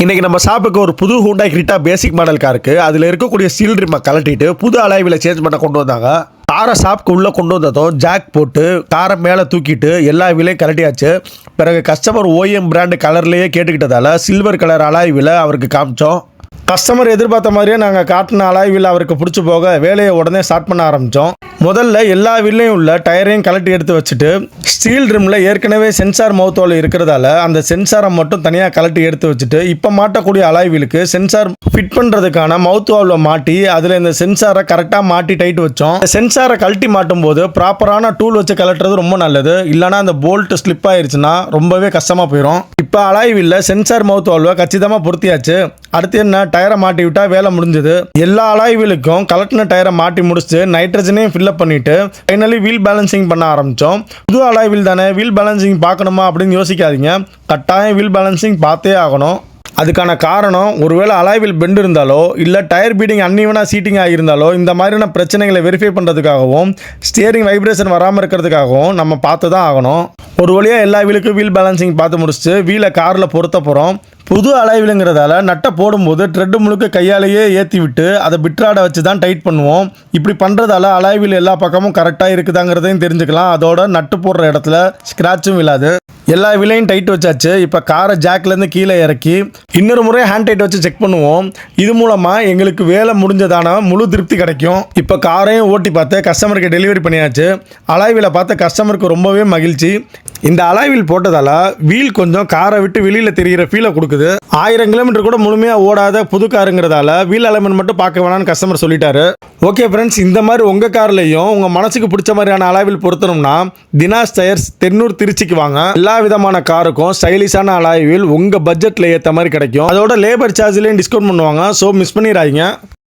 இன்றைக்கி நம்ம ஷாப்புக்கு ஒரு புது ஹூண்டாய் கிரிட்டா பேசிக் மாடல் காருக்கு அதில் இருக்கக்கூடிய ஸ்டீல் ரிம்மை கலட்டிட்டு புது அலாய்வில் சேஞ்ச் பண்ண கொண்டு வந்தாங்க. காரை ஷாப்புக்கு உள்ளே கொண்டு வந்ததும் ஜாக் போட்டு காரை மேலே தூக்கிட்டு எல்லா வீலையும் கலட்டியாச்சு. பிறகு கஸ்டமர் ஓஎம் பிராண்டு கலர்லேயே கேட்டுக்கிட்டதால சில்வர் கலர் அலாய்வில் அவருக்கு காமிச்சோம். கஸ்டமர் எதிர்பார்த்த மாதிரியே நாங்கள் காட்டின அலாய்வில் அவருக்கு பிடிச்சி போக வேலையை உடனே ஸ்டார்ட் பண்ண ஆரம்பித்தோம். முதல்ல எல்லா வீல்லையும் உள்ள டயரையும் கலட்டி எடுத்து வச்சுட்டு ஸ்டீல் ரிம்மில் ஏற்கனவே சென்சார் மவுத்தோல் இருக்கிறதால அந்த சென்சாரை மட்டும் தனியாக கலட்டி எடுத்து வச்சுட்டு இப்போ மாட்டக்கூடிய அலாய்விலுக்கு சென்சார் ஃபிட் பண்ணுறதுக்கான மவுத் வால்வை மாட்டி அதில் இந்த சென்சாரை கரெக்டாக மாட்டி டைட் வச்சோம். சென்சாரை கழட்டி மாட்டும் போது ப்ராப்பரான டூல் வச்சு கலட்டுறது ரொம்ப நல்லது. இல்லைனா அந்த போல்ட் ஸ்லிப் ஆயிடுச்சுன்னா ரொம்பவே கஷ்டமாக போயிடும். இப்போ அலாய்வில் சென்சார் மவுத் வால்வை கச்சிதமாக பொருத்தியாச்சு. அடுத்து என்ன, டயரை மாட்டி விட்டா வேலை முடிஞ்சது. எல்லா அலாய்விலுக்கும் கலட்டின டயரை மாட்டி முடிச்சு நைட்ரஜனையும் ஃபில்லப் பண்ணிட்டு ஃபைனலி வீல் பேலன்சிங் பண்ண ஆரம்பித்தோம். புது அலாய்வில் தானே வீல் பேலன்சிங் பார்க்கணுமா அப்படின்னு யோசிக்காதீங்க. கட்டாயம் வீல் பேலன்சிங் பார்த்தே ஆகணும். அதுக்கான காரணம், ஒருவேளை அலாய்வில் பெண்ட் இருந்தாலோ இல்லை டயர் பீடிங் அன்இவனாக சீட்டிங் ஆகியிருந்தாலோ இந்த மாதிரியான பிரச்சனைகளை வெரிஃபை பண்ணுறதுக்காகவும் ஸ்டியரிங் வைப்ரேஷன் வராமல் இருக்கிறதுக்காகவும் நம்ம பார்த்து தான் ஆகணும். ஒரு வழியாக எல்லா வீலுக்கும் வீல் பேலன்சிங் பார்த்து முடிச்சுட்டு வீலை காரில் பொருத்த போகிறோம். புது அலாய்விலுங்கிறதால நட்டை போடும்போது த்ரெட்டு முழுக்க கையாலேயே ஏற்றி விட்டு அதை பிட்ராடை வச்சு தான் டைட் பண்ணுவோம். இப்படி பண்ணுறதால அலாய்வில் எல்லா பக்கமும் கரெக்டாக இருக்குதாங்கிறதையும் தெரிஞ்சுக்கலாம். அதோட நட்டு போடுற இடத்துல ஸ்க்ராட்சும் விழாது. எல்லா வீலையும் டைட் வச்சாச்சு. இப்போ காரை ஜாக்லேருந்து கீழே இறக்கி இன்னொரு முறை ஹேண்ட் டைட் வச்சு செக் பண்ணுவோம். இது மூலமாக எங்களுக்கு வேலை முடிஞ்சதான முழு திருப்தி கிடைக்கும். இப்போ காரையும் ஓட்டி பார்த்து கஸ்டமருக்கு டெலிவரி பண்ணியாச்சு. அலாய்வில் பார்த்த கஸ்டமருக்கு ரொம்பவே மகிழ்ச்சி. இந்த அலாய்வில் போட்டதால் வீல் கொஞ்சம் காரை விட்டு வெளியில் தெரிகிற ஃபீலை கொடுக்குது. 1000 கிலோமீட்டர் கூட முழுமையாக ஓடாத புது காருங்கிறதால வீல் அலைன்மெண்ட் மட்டும் பார்க்க வேணாம்னு கஸ்டமர் சொல்லிட்டாரு. ஓகே ஃப்ரெண்ட்ஸ், இந்த மாதிரி உங்கள் கார்லையும் உங்கள் மனசுக்கு பிடிச்ச மாதிரியான அலாய்வில் பொருத்தணும்னா தினாஸ் டயர்ஸ் தென்னூர் திருச்சிக்கு வாங்க. எல்லா விதமான காருக்கும் ஸ்டைலிஷான அலாய்வில் உங்கள் பட்ஜெட்டில் ஏற்ற மாதிரி கிடைக்கும். அதோட லேபர் சார்ஜ்லேயும் டிஸ்கவுண்ட் பண்ணுவாங்க. ஸோ மிஸ் பண்ணிடாதீங்க.